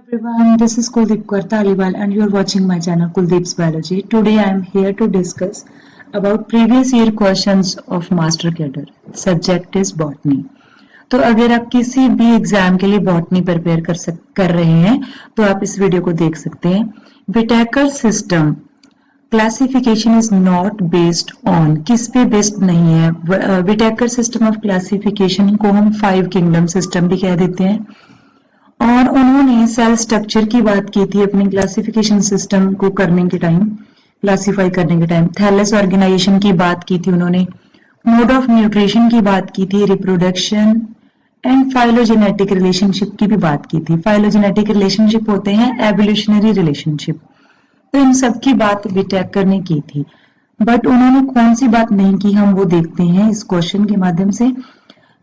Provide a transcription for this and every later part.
Everyone, this is Kuldeep Kaur Taliwal and you are watching my channel Kuldeep's Biology. Today I am here to discuss about previous year questions of Master Cadre. Subject is Botany. तो अगर आप किसी भी exam के लिए botany prepare कर रहे हैं तो आप इस वीडियो को देख सकते हैं. Whittaker system classification is not based on, किस पे बेस्ड नहीं है. विटेकर सिस्टम ऑफ क्लासिफिकेशन को हम 5 किंगडम सिस्टम भी कह देते हैं. और उन्होंने सेल स्ट्रक्चर की बात की थी अपने क्लासिफिकेशन सिस्टम को करने के टाइम, क्लासिफाई करने के टाइम. थैलस ऑर्गेनाइजेशन की बात की थी उन्होंने. मोड ऑफ न्यूट्रिशन की बात की थी. रिप्रोडक्शन एंड फाइलोजेनेटिक रिलेशनशिप की भी बात की थी. फाइलोजेनेटिक रिलेशनशिप होते हैं एवोल्यूशनरी रिलेशनशिप. तो इन सब की बात विटेकर ने की थी. बट उन्होंने कौन सी बात नहीं की हम वो देखते हैं इस क्वेश्चन के माध्यम से.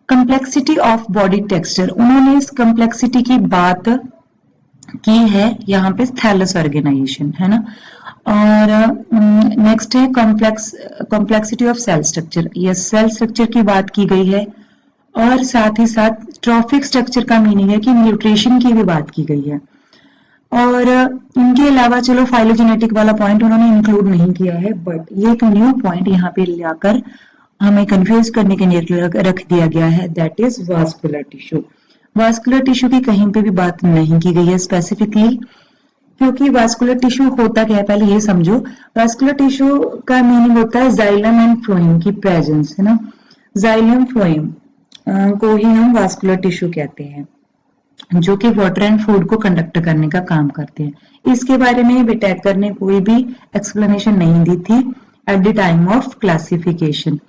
कंप्लेक्सिटी ऑफ बॉडी टेक्सचर, उन्होंने इस कंप्लेक्सिटी की बात की है यहाँ पे थैलस ऑर्गेनाइजेशन है ना. और नेक्स्ट है कॉम्प्लेक्सिटी ऑफ सेल स्ट्रक्चर. ये सेल स्ट्रक्चर की बात की गई है और साथ ही साथ ट्रॉफिक स्ट्रक्चर का मीनिंग है कि न्यूट्रिशन की भी बात की गई है. और इनके अलावा चलो फाइलोजेनेटिक वाला पॉइंट उन्होंने इंक्लूड नहीं किया है, बट ये एक न्यू पॉइंट यहाँ पे लाकर हमें कंफ्यूज करने के लिए रख दिया गया है, that is vascular tissue. Vascular tissue की कहीं पे भी बात नहीं की गई है स्पेसिफिकली, क्योंकि वास्कुलर टिश्यू होता क्या है पहले ये समझो. वास्कुलर टिश्यू का मीनिंग होता है जाइलम एंड फ्लोएम की प्रेजेंस है ना. जाइलम फ्लोएम को ही हम वास्कुलर टिश्यू कहते हैं, जो कि वाटर एंड फूड को कंडक्ट करने का काम करते हैं. इसके बारे में विटेकर ने कोई भी एक्सप्लेनेशन नहीं दी थी at the time of classification.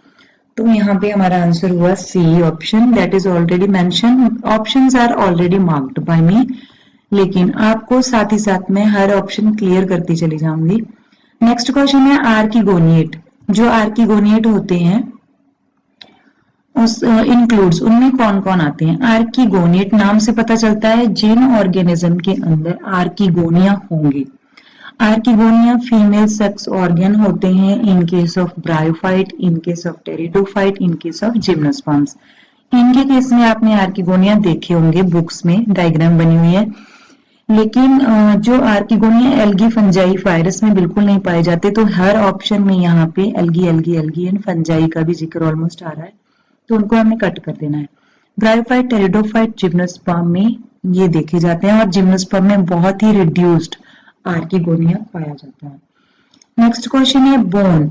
तो यहाँ पे हमारा आंसर हुआ C option, that is already mention. Options are already marked by me, लेकिन आपको साथ ही साथ में हर ऑप्शन क्लियर करती चली जाऊंगी. नेक्स्ट क्वेश्चन है आर्किगोनिएट. जो आर्किगोनिएट होते हैं उस इंक्लूड्स, उनमें कौन कौन आते हैं. आर्किगोनिएट नाम से पता चलता है जिन ऑर्गेनिज्म के अंदर आर्किगोनिया होंगे. आर्किगोनिया फीमेल सेक्स ऑर्गन होते हैं in case of bryophyte, in case of pteridophyte, in case of gymnosperms. इनके केस में आपने आर्किगोनिया देखे होंगे बुक्स में, डायग्राम बनी हुई है. लेकिन जो आर्किगोनिया एल्गी फंजाई फायरस में बिल्कुल नहीं पाए जाते. तो हर ऑप्शन में यहाँ पे algae algae algae and fungi का भी जिक्र ऑलमोस्ट आ रहा है, तो उनको हमें कट कर देना है. ब्रायोफाइट, टेरिडोफाइट, जिम्नोस्पर्म में ये देखे जाते हैं और जिम्नोस्पर्म में बहुत ही रिड्यूस्ड आर्किगोनिया पाया जाता है. नेक्स्ट क्वेश्चन है बोन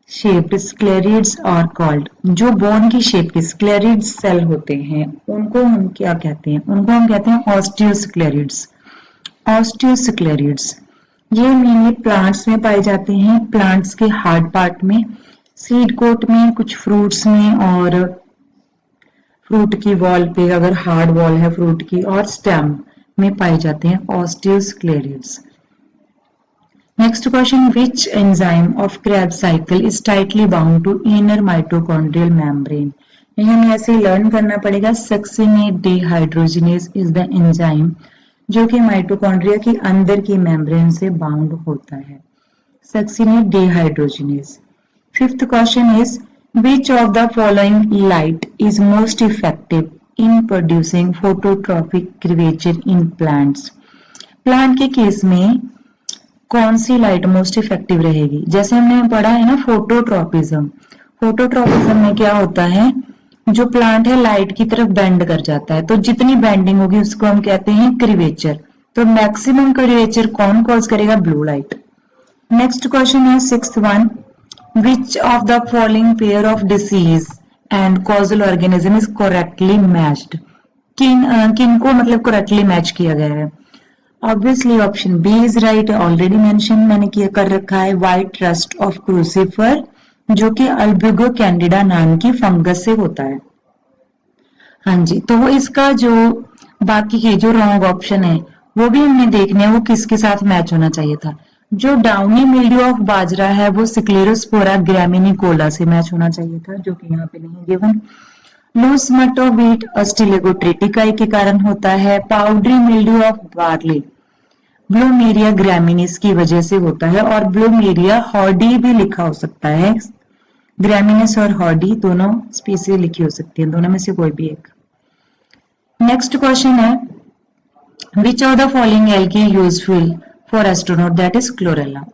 शेप्ड स्क्लेरिड्स आर कॉल्ड. जो बोन की शेप के स्क्लेरिड्स सेल होते हैं उनको हम क्या कहते हैं. उनको हम कहते हैं ऑस्टियोस्क्लेरिड्स. ऑस्टियोस्क्लेरिड्स ये मेनली प्लांट्स में पाए जाते हैं. प्लांट्स के हार्ड पार्ट में, सीड कोट में, कुछ फ्रूट्स में, और फ्रूट की वॉल पे अगर हार्ड वॉल है फ्रूट की, और स्टेम में पाए जाते हैं osteosclereids. Next question, which enzyme of Krebs cycle is tightly bound to inner mitochondrial membrane. ये हमें ऐसे लर्न करना पड़ेगा. Succinate dehydrogenase is the enzyme जो कि माइटोकॉन्ड्रिया के अंदर की मेम्ब्रेन से बाउंड होता है. Succinate dehydrogenase. Fifth question is which of the following light is most effective in producing phototropic curvature in plants. Plant के केस में कौन सी लाइट मोस्ट इफेक्टिव रहेगी. जैसे हमने पढ़ा है ना फोटोट्रोपिज्म. फोटोट्रोपिज्म में क्या होता है, जो प्लांट है लाइट की तरफ बेंड कर जाता है, तो जितनी बेंडिंग होगी उसको हम कहते हैं कर्वेचर. तो मैक्सिमम कर्वेचर कौन कॉज करेगा, ब्लू लाइट. नेक्स्ट क्वेश्चन है sixth one, which of the following pair of disease and causal organism is correctly matched. किनको मतलब करेक्टली मैच किया गया है. Obviously option B is right, already mention मैंने किया कर रखा है. व्हाइट रस्ट ऑफ क्रूसिफर जो कि अल्बुगो कैंडिडा नाम की फंगस से होता है. हाँ जी, तो वो इसका जो बाकी के जो रॉन्ग ऑप्शन है वो भी हमने देखने हैं वो किसके साथ मैच होना चाहिए था. जो डाउनी मिल्ड्यू ऑफ बाजरा है वो सिक्लेरोस्पोरा ग्रामिनिकोला से मैच होना चाहिए था, जो कि यहाँ पे नहीं given. Loose smut of wheat Ustilago tritici के कारण होता है. Powdery mildew of barley Blumeria graminis की वजह से होता है. और ब्लोमेरिया हॉर्डी भी लिखा हो सकता है. ग्रामिनिस और हॉर्डी दोनों स्पीसीज लिखी हो सकती है, दोनों में से कोई भी एक. नेक्स्ट क्वेश्चन है Which of the following algae useful for astronaut? That is chlorella.